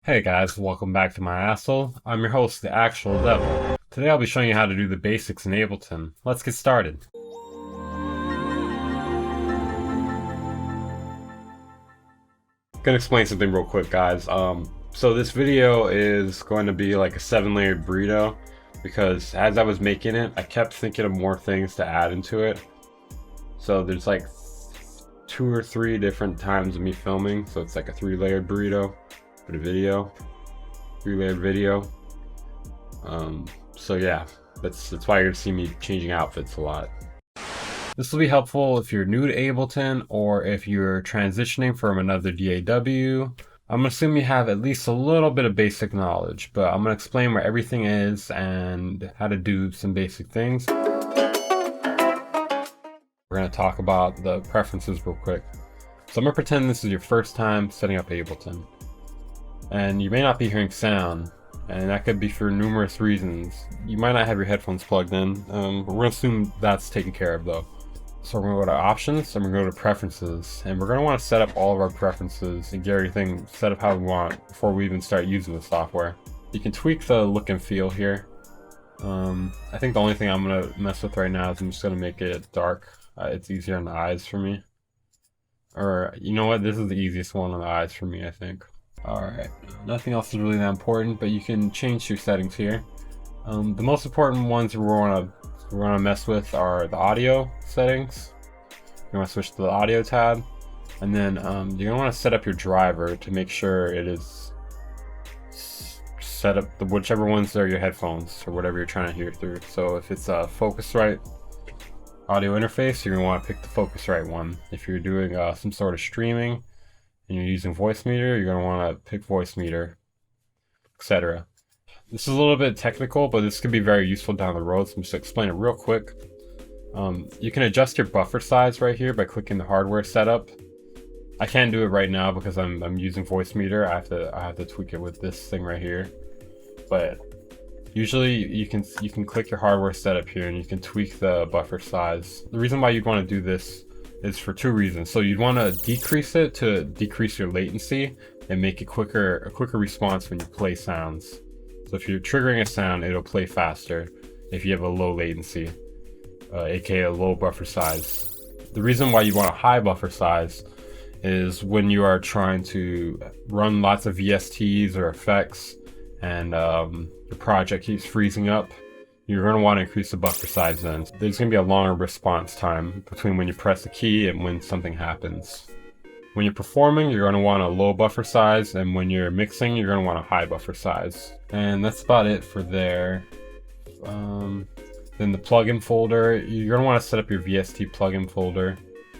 Hey guys, welcome back to my asshole. I'm your host, the Actual Devil. Today I'll be showing you how to do the basics in Ableton. Let's get started. Gonna explain something real quick, guys. So this video is going to be like a 7-layered burrito because as I was making it, I kept thinking of more things to add into it. So there's like 2 or 3 different times of me filming, so it's like a 3-layered burrito for the video, 3-layered video. So yeah, that's why you're gonna see me changing outfits a lot. This will be helpful if you're new to Ableton or if you're transitioning from another DAW. I'm gonna assume you have at least a little bit of basic knowledge, but I'm gonna explain where everything is and how to do some basic things. We're gonna talk about the preferences real quick. So I'm gonna pretend this is your first time setting up Ableton. And you may not be hearing sound, and that could be for numerous reasons. You might not have your headphones plugged in, but we're gonna assume that's taken care of though. So we're gonna go to options, and we're gonna go to preferences, and we're gonna wanna set up all of our preferences and get everything set up how we want before we even start using the software. You can tweak the look and feel here. I think the only thing I'm gonna mess with right now is I'm just gonna make it dark. It's easier on the eyes for me. Or, you know what, this is the easiest one on the eyes for me, I think. Alright, nothing else is really that important, but you can change your settings here. The most important ones we want to mess with are the audio settings. You want to switch to the audio tab, and then you're going to want to set up your driver to make sure it is set up whichever ones are your headphones or whatever you're trying to hear through. So if it's a Focusrite audio interface, you're going to want to pick the Focusrite one. If you're doing some sort of streaming and you're using Voicemeeter, you're going to want to pick Voicemeeter, etc. This is a little bit technical, but this could be very useful down the road, so I'm just going to explain it real quick. You can adjust your buffer size right here by clicking the hardware setup. I can't do it right now because I'm using Voicemeeter. I have to tweak it with this thing right here. But usually you can click your hardware setup here and you can tweak the buffer size. The reason why you'd want to do this is for 2 reasons. So you'd want to decrease it to decrease your latency and make it a quicker response when you play sounds. So if you're triggering a sound, it'll play faster if you have a low latency, aka a low buffer size. The reason why you want a high buffer size is when you are trying to run lots of VSTs or effects and the project keeps freezing up, you're going to want to increase the buffer size then. There's going to be a longer response time between when you press the key and when something happens. When you're performing, you're going to want a low buffer size, and when you're mixing, you're going to want a high buffer size. And that's about it for there. Then the plugin folder, you're going to want to set up your VST plugin folder.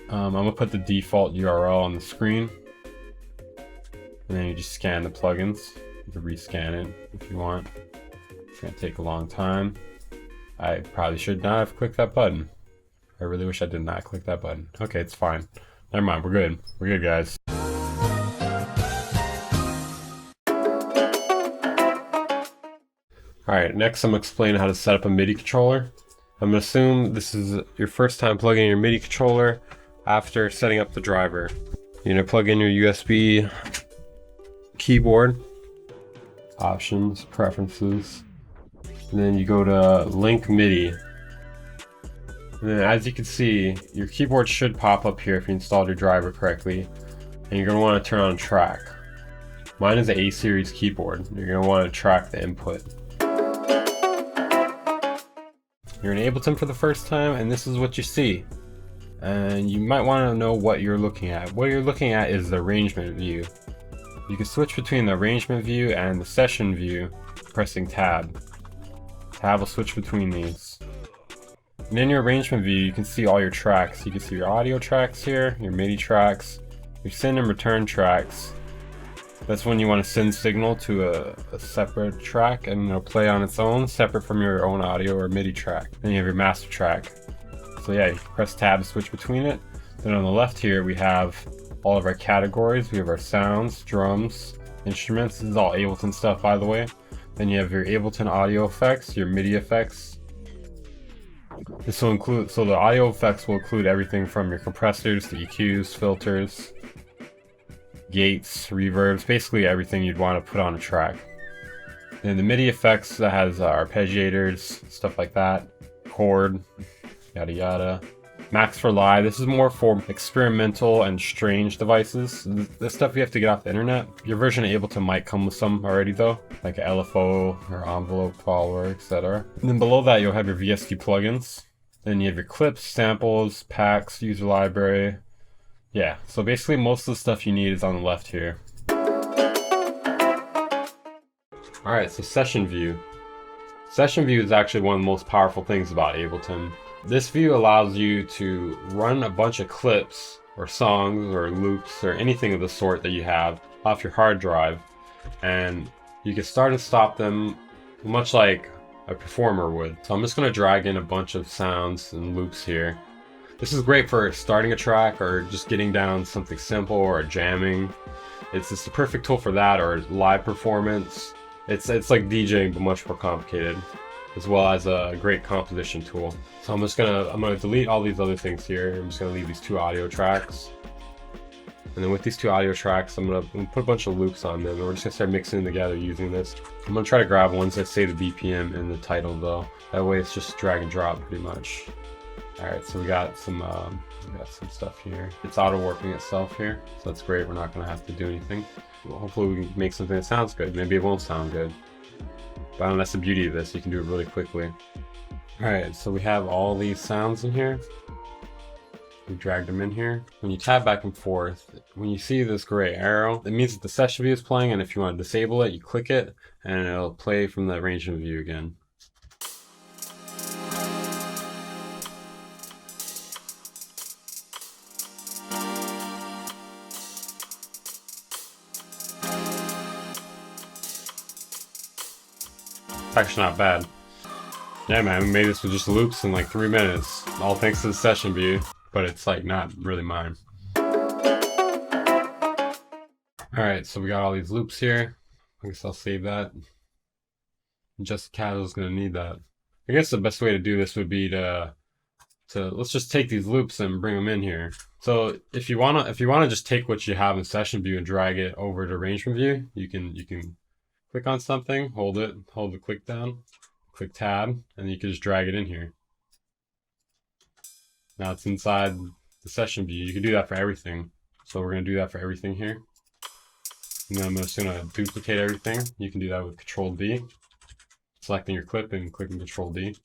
I'm going to put the default URL on the screen. And then you just scan the plugins. You can rescan it if you want. It's going to take a long time. I probably should not have clicked that button. I really wish I did not click that button. Okay, it's fine. Never mind, we're good. We're good, guys. Alright, next I'm explaining how to set up a MIDI controller. I'm going to assume this is your first time plugging in your MIDI controller after setting up the driver. You're going to plug in your USB keyboard, options, preferences, and then you go to link MIDI. And then as you can see, your keyboard should pop up here if you installed your driver correctly. And you're going to want to turn on track. Mine is an A-series keyboard. You're going to want to track the input. You're in Ableton for the first time and this is what you see. And you might want to know what you're looking at. What you're looking at is the arrangement view. You can switch between the arrangement view and the session view pressing tab. Tab will switch between these. And in your arrangement view, you can see all your tracks. You can see your audio tracks here, your MIDI tracks, your send and return tracks. That's when you want to send signal to a separate track and it'll play on its own, separate from your own audio or MIDI track. Then you have your master track. So yeah, you can press tab to switch between it. Then on the left here, we have all of our categories. We have our sounds, drums, instruments. This is all Ableton stuff, by the way. Then you have your Ableton audio effects, your MIDI effects. This will include, so the audio effects will include everything from your compressors to EQs, filters, gates, reverbs, basically everything you'd want to put on a track. And the MIDI effects, that has arpeggiators, stuff like that, chord, yada yada. Max for live, this is more for experimental and strange devices. This stuff you have to get off the internet. Your version of Ableton might come with some already though, like an LFO or envelope follower, etc. And then below that you'll have your VST plugins. Then you have your clips, samples, packs, user library. Yeah, so basically most of the stuff you need is on the left here. Alright, so session view. Session view is actually one of the most powerful things about Ableton. This view allows you to run a bunch of clips or songs or loops or anything of the sort that you have off your hard drive, and you can start and stop them much like a performer would. So I'm just going to drag in a bunch of sounds and loops here. This is great for starting a track or just getting down something simple or jamming. It's just the perfect tool for that, or live performance. It's like DJing but much more complicated, as well as a great composition tool. So I'm gonna delete all these other things here. I'm just gonna leave these 2 audio tracks. And then with these 2 audio tracks, I'm gonna put a bunch of loops on them, and we're just gonna start mixing them together using this. I'm gonna try to grab ones that say the BPM in the title though. That way it's just drag and drop pretty much. Alright, so we got some stuff here. It's auto warping itself here, so that's great. We're not gonna have to do anything. Well, hopefully we can make something that sounds good. Maybe it won't sound good. But that's the beauty of this, you can do it really quickly. Alright, so we have all these sounds in here. We dragged them in here. When you tab back and forth, when you see this gray arrow, it means that the session view is playing, and if you want to disable it, you click it, and it'll play from the arrangement view again. It's actually not bad. Yeah man, we made this with just loops in like 3 minutes. All thanks to the session view, but it's like not really mine. Alright, so we got all these loops here. I guess I'll save that. Just Casual's gonna need that. I guess the best way to do this would be to let's just take these loops and bring them in here. So if you wanna just take what you have in session view and drag it over to arrangement view, you can click on something, hold the click down, click tab, and you can just drag it in here. Now it's inside the session view. You can do that for everything. So we're gonna do that for everything here. And then I'm just gonna duplicate everything. You can do that with Control D. Selecting your clip and clicking Control D.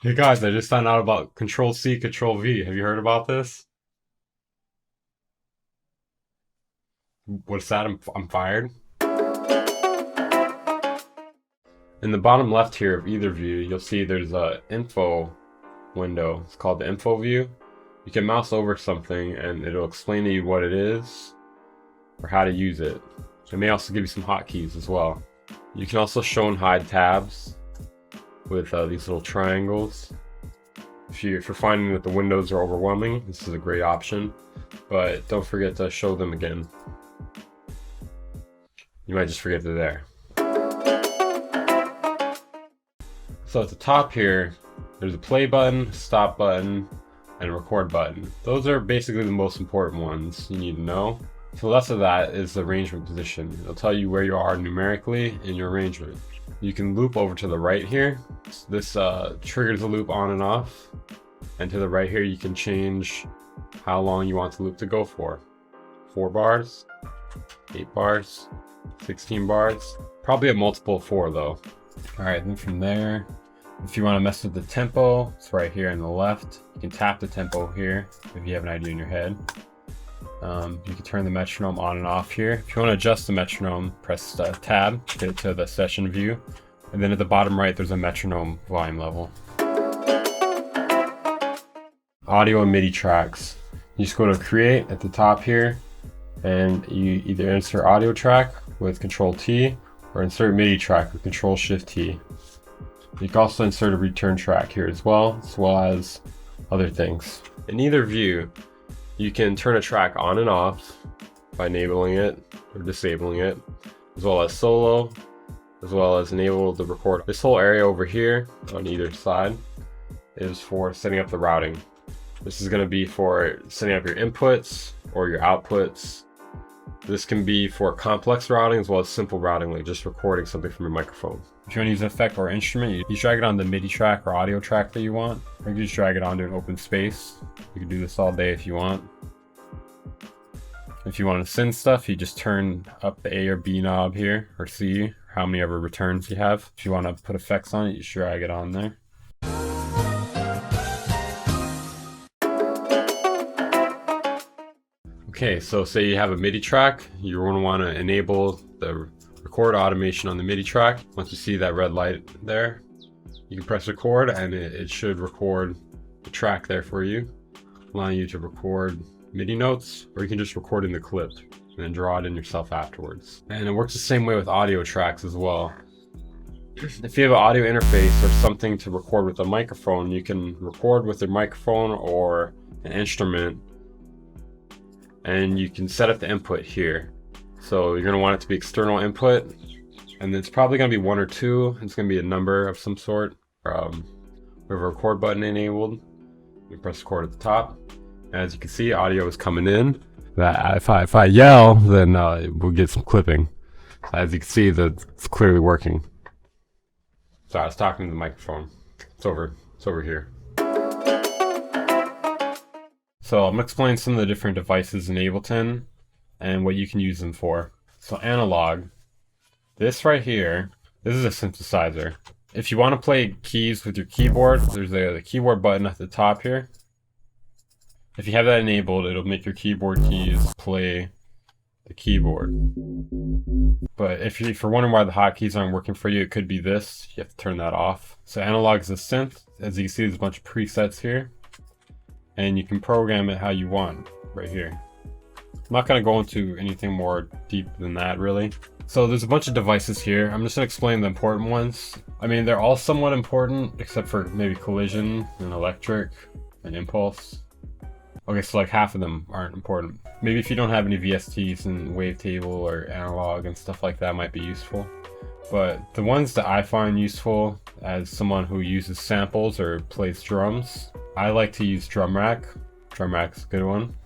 Hey guys, I just found out about Control C, Control V. Have you heard about this? What's that? I'm fired. In the bottom left here of either view, you'll see there's a info window. It's called the info view. You can mouse over something and it'll explain to you what it is or how to use it. It may also give you some hotkeys as well. You can also show and hide tabs with these little triangles. If you're finding that the windows are overwhelming, this is a great option, but don't forget to show them again. You might just forget they're there. So at the top here, there's a play button, stop button, and a record button. Those are basically the most important ones you need to know. To the left of that is the arrangement position. It'll tell you where you are numerically in your arrangement. You can loop over to the right here. This triggers the loop on and off. And to the right here, you can change how long you want the loop to go for. 4 bars, 8 bars, 16 bars. Probably a multiple of 4 though. All right, then from there, if you want to mess with the tempo, it's right here on the left. You can tap the tempo here if you have an idea in your head. You can turn the metronome on and off here. If you want to adjust the metronome, press tab, get it to the session view. And then at the bottom right, there's a metronome volume level. Audio and MIDI tracks. You just go to create at the top here, and you either insert audio track with Control T or insert MIDI track with Control Shift T. You can also insert a return track here as well as other things. In either view, you can turn a track on and off, by enabling it or disabling it, as well as solo, as well as enable the record. This whole area over here on either side is for setting up the routing. This is going to be for setting up your inputs or your outputs. This can be for complex routing as well as simple routing, like just recording something from your microphone. If you want to use an effect or instrument, you drag it on the MIDI track or audio track that you want, or you can just drag it onto an open space. You can do this all day if you want. If you want to send stuff, you just turn up the A or B knob here, or C, or how many ever returns you have. If you want to put effects on it, you just drag it on there. Okay, so say you have a MIDI track, you're going to want to enable the record automation on the MIDI track. Once you see that red light there, you can press record and it should record the track there for you, allowing you to record MIDI notes, or you can just record in the clip and then draw it in yourself afterwards. And it works the same way with audio tracks as well. If you have an audio interface or something to record with a microphone, you can record with a microphone or an instrument, and you can set up the input here. So you're going to want it to be external input, and it's probably going to be 1 or 2. It's going to be a number of some sort. We have a record button enabled. You press record at the top. As you can see, audio is coming in. That if I yell, then we'll get some clipping. As you can see, it's clearly working. So I was talking to the microphone. It's over here. So I'm going to explain some of the different devices in Ableton and what you can use them for. So analog, this right here, this is a synthesizer. If you want to play keys with your keyboard, there's the keyboard button at the top here. If you have that enabled, it'll make your keyboard keys play the keyboard. But if you're wondering why the hotkeys aren't working for you, it could be this. You have to turn that off. So analog is a synth. As you can see, there's a bunch of presets here, and you can program it how you want right here. I'm not going to go into anything more deep than that, really. So there's a bunch of devices here. I'm just going to explain the important ones. I mean, they're all somewhat important, except for maybe collision and electric and impulse. Okay, so like half of them aren't important. Maybe if you don't have any VSTs and wavetable or analog and stuff like that might be useful. But the ones that I find useful as someone who uses samples or plays drums, I like to use Drum Rack. Drum Rack's a good one.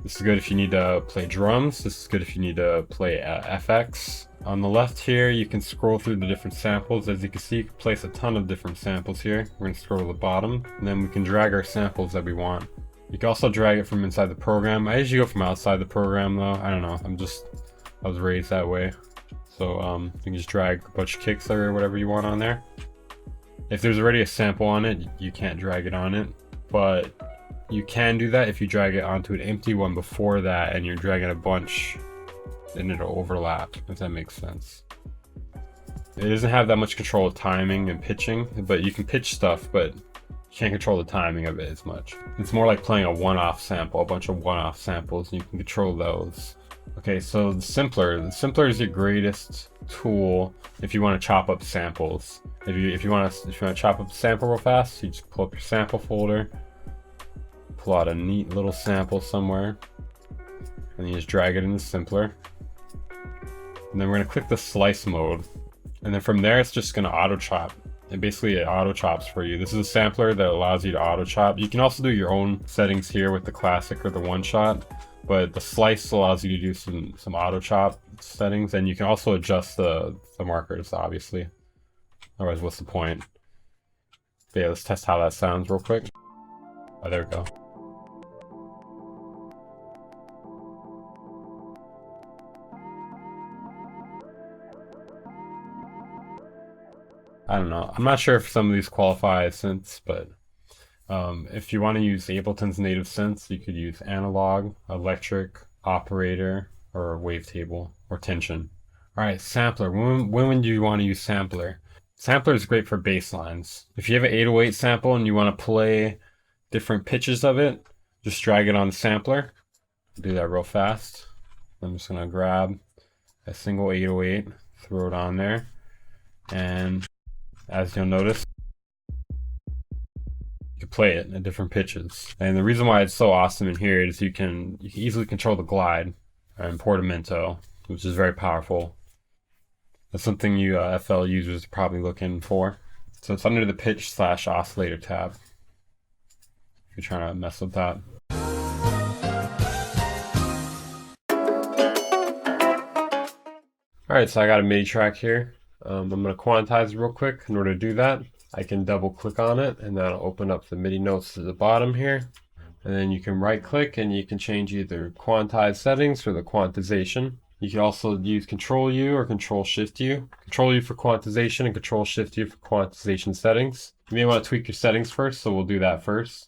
This is good if you need to play drums. This is good if you need to play FX. On the left here, you can scroll through the different samples. As you can see, you can place a ton of different samples here. We're going to scroll to the bottom, and then we can drag our samples that we want. You can also drag it from inside the program. I usually go from outside the program though. I don't know. I was raised that way. So you can just drag a bunch of kicks or whatever you want on there. If there's already a sample on it, you can't drag it on it. But you can do that if you drag it onto an empty one before that and you're dragging a bunch, then it'll overlap, if that makes sense. It doesn't have that much control of timing and pitching, but you can pitch stuff, but you can't control the timing of it as much. It's more like playing a one-off sample, a bunch of one-off samples, and you can control those. Okay, so the simpler is your greatest tool if you want to chop up samples. If you want to chop up a sample real fast, you just pull up your sample folder, pull out a neat little sample somewhere, and you just drag it into simpler. And then we're going to click the slice mode, and then from there it's just going to auto chop. And basically it auto chops for you. This is a sampler that allows you to auto chop. You can also do your own settings here with the classic or the one shot, but the slice allows you to do some auto chop settings, and you can also adjust the markers, obviously. Otherwise, what's the point? But yeah, let's test how that sounds real quick. Oh, there we go. I don't know. I'm not sure if some of these qualify as synths, but if you want to use Ableton's native synths, you could use analog, electric, operator, or wavetable, or tension. All right, sampler. When would you want to use sampler? Sampler is great for bass lines. If you have an 808 sample and you want to play different pitches of it, just drag it on the sampler. Do that real fast. I'm just going to grab a single 808, throw it on there, and as you'll notice, you can play it at different pitches. And the reason why it's so awesome in here is you can easily control the glide. and portamento, which is very powerful. That's something you FL users are probably looking for. So it's under the pitch/oscillator tab if you're trying to mess with that. Alright, so I got a MIDI track here. I'm going to quantize it real quick. In order to do that, I can double click on it and that'll open up the MIDI notes to the bottom here. And then you can right click and you can change either quantize settings or the quantization. You can also use Control U or Control Shift U. Control U for quantization and Control Shift U for quantization settings. You may want to tweak your settings first, so we'll do that first.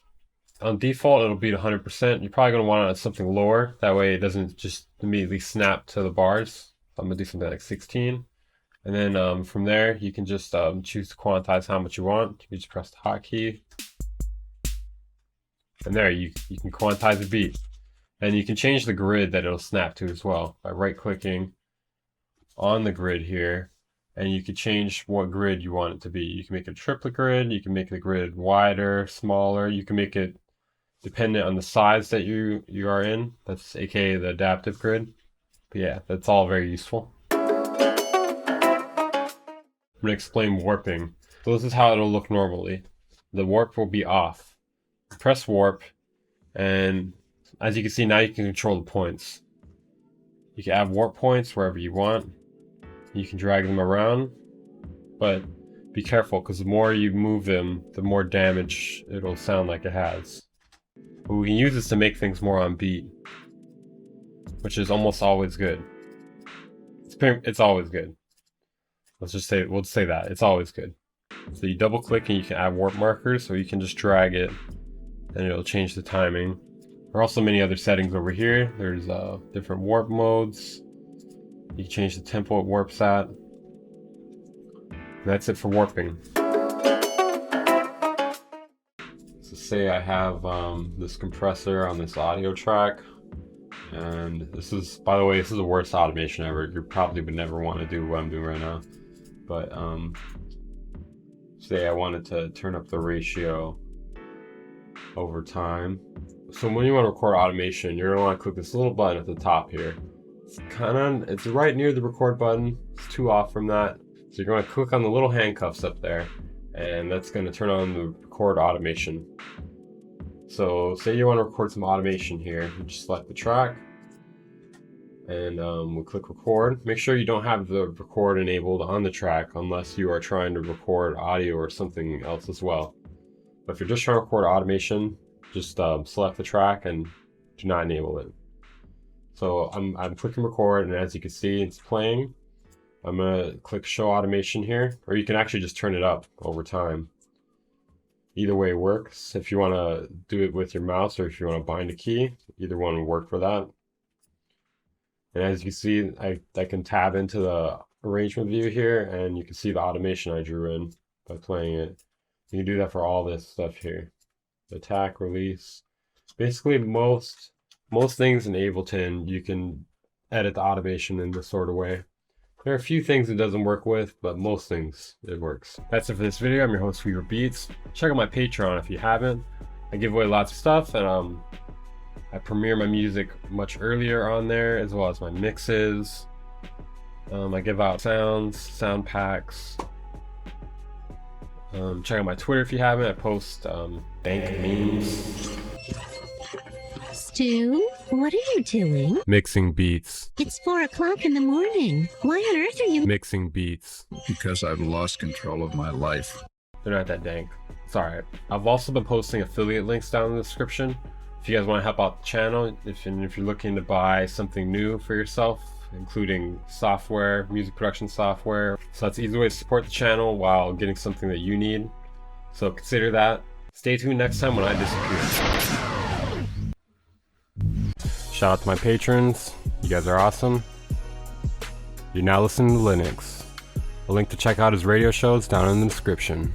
On default, it'll be at 100%. You're probably going to want it at something lower. That way it doesn't just immediately snap to the bars. I'm going to do something like 16. And then from there, you can just choose to quantize how much you want. You just press the hotkey. And there, you can quantize the beat. And you can change the grid that it'll snap to as well by right-clicking on the grid here. And you can change what grid you want it to be. You can make it a triplet grid. You can make the grid wider, smaller. You can make it dependent on the size that you are in. That's aka the adaptive grid. But yeah, that's all very useful. I'm going to explain warping. So this is how it'll look normally. The warp will be off. Press warp, and as you can see now, you can control the points. You can add warp points wherever you want. You can drag them around, but be careful because the more you move them, the more damage it'll sound like it has. But we can use this to make things more on beat, which is almost always good. It's always good. We'll say that it's always good. So you double click and you can add warp markers, so you can just drag it and it'll change the timing. There are also many other settings over here. There's different warp modes. You can change the tempo it warps at. And that's it for warping. So say I have this compressor on this audio track. And this is, by the way, this is the worst automation ever. You probably would never want to do what I'm doing right now. But say I wanted to turn up the ratio over time. So when you want to record automation, you're gonna want to click this little button at the top here. It's right near the record button. It's too off from that. So you're going to click on the little handcuffs up there, and that's going to turn on the record automation. So say you want to record some automation here, you just select the track, and we'll click record. Make sure you don't have the record enabled on the track unless you are trying to record audio or something else as well. But if you're just trying to record automation, just select the track and do not enable it. So I'm clicking record, and as you can see, it's playing. I'm gonna click show automation here, or you can actually just turn it up over time. Either way works. If you want to do it with your mouse or if you want to bind a key, either one will work for that. And as you can see, I can tab into the arrangement view here, and you can see the automation I drew in by playing it. You can do that for all this stuff here. Attack, release. Basically most things in Ableton, you can edit the automation in this sort of way. There are a few things it doesn't work with, but most things it works. That's it for this video. I'm your host, Weaver Beats. Check out my Patreon if you haven't. I give away lots of stuff, and I premiere my music much earlier on there, as well as my mixes. I give out sounds, sound packs. Check out my Twitter if you haven't. I post dank memes. Stu, what are you doing? Mixing beats. It's 4 o'clock in the morning. Why on earth are you Mixing beats. Because I've lost control of my life. They're not that dank. It's alright. I've also been posting affiliate links down in the description. If you guys want to help out the channel, if you're looking to buy something new for yourself, including software, music production software. So that's an easy way to support the channel while getting something that you need. So consider that. Stay tuned next time when I disappear. Shout out to my patrons. You guys are awesome. You're now listening to Linux. A link to check out his radio shows down in the description.